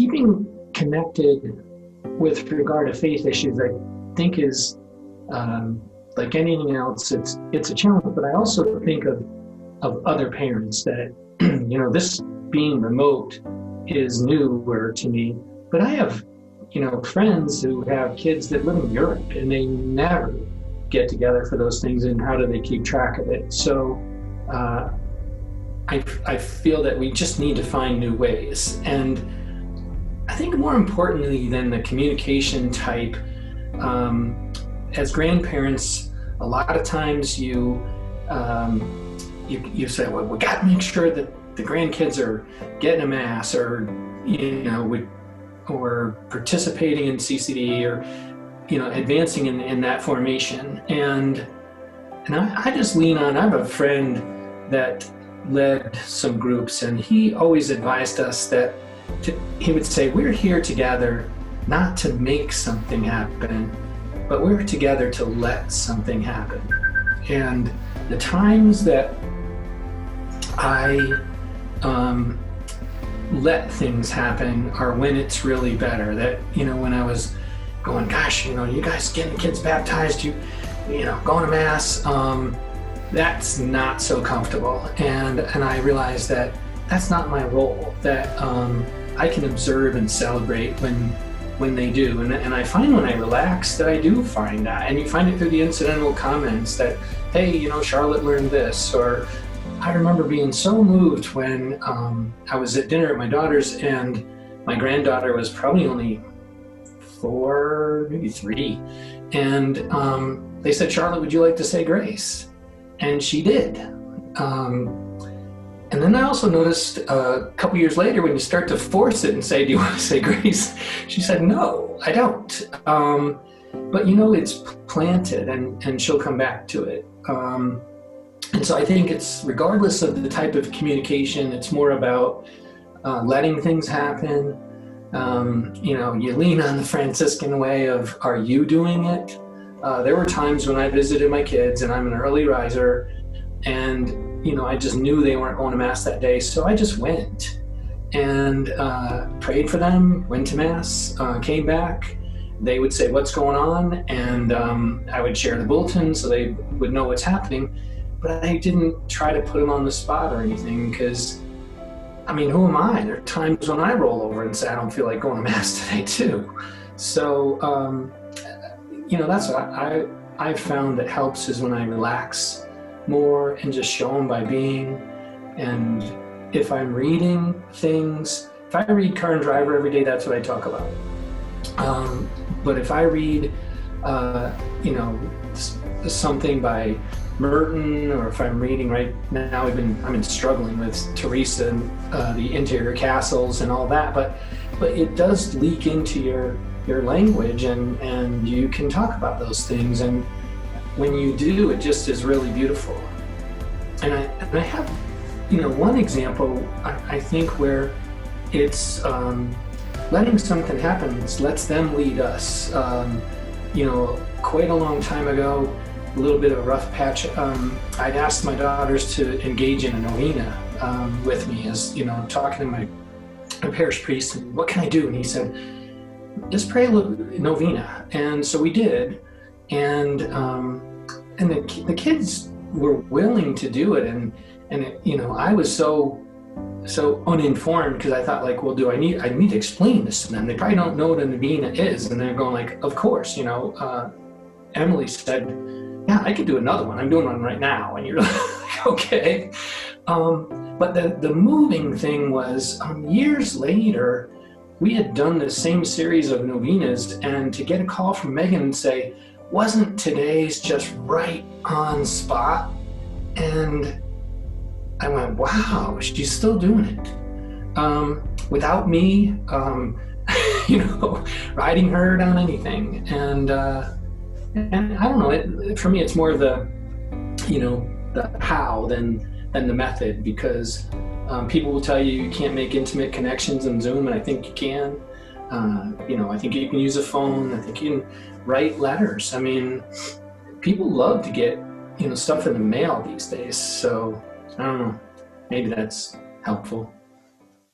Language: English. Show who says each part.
Speaker 1: keeping connected with regard to faith issues, I think is like anything else, it's a challenge. But I also think of other parents that, this being remote is newer to me. But I have, friends who have kids that live in Europe and they never get together for those things. And how do they keep track of it? So I feel that we just need to find new ways. And I think more importantly than the communication type, as grandparents, a lot of times you say, well, we got to make sure that the grandkids are getting a mass, or or participating in CCD, or advancing in that formation. And I just lean on. I have a friend that led some groups, and he always advised us that he would say, we're here together not to make something happen, but we're together to let something happen. And the times that I let things happen are when it's really better. That, when I was going, gosh, you guys getting the kids baptized, going to mass, that's not so comfortable. And I realized that that's not my role, that I can observe and celebrate when they do. And I find when I relax that I do find that. And you find it through the incidental comments that, hey, Charlotte learned this. Or I remember being so moved when I was at dinner at my daughter's, and my granddaughter was probably only 4, maybe 3. And they said, Charlotte, would you like to say grace? And she did. And then I also noticed a couple years later, when you start to force it and say, do you want to say grace? She said, no, I don't. But it's planted, and she'll come back to it. And so I think it's, regardless of the type of communication, it's more about letting things happen. You lean on the Franciscan way of, are you doing it? There were times when I visited my kids, and I'm an early riser, and I just knew they weren't going to mass that day, so I just went and prayed for them, went to mass, came back. They would say, what's going on? And I would share the bulletin so they would know what's happening. But I didn't try to put them on the spot or anything, because, who am I? There are times when I roll over and say, I don't feel like going to mass today too. So, that's what I've found that helps, is when I relax more and just show them by being. And if I'm reading things, if I read Car and Driver every day, that's what I talk about. But if I read, something by Merton, or if I'm reading right now, I've been struggling with Teresa and the interior castles and all that, but it does leak into your language, and you can talk about those things, and when you do, it just is really beautiful. And I have, one example, I think, where it's letting something happen, it lets them lead us. Quite a long time ago, a little bit of a rough patch, I'd asked my daughters to engage in a novena with me, as talking to my parish priest, and what can I do? And he said, just pray a little novena. And so we did, and the kids were willing to do it, and I was so uninformed, because I thought, like, well, I need to explain this to them. They probably don't know what a novena is, and they're going like, of course. Emily said, yeah, I could do another one. I'm doing one right now. And you're like, okay. But the moving thing was, years later, we had done the same series of novenas, and to get a call from Megan and say, wasn't today's just right on spot? And I went, wow, she's still doing it. Without me, riding her on anything. And I don't know, for me, it's more the how than the method, because people will tell you can't make intimate connections in Zoom, and I think you can. I think you can use a phone. I think you can write letters. People love to get, stuff in the mail these days. So I don't know, maybe that's helpful.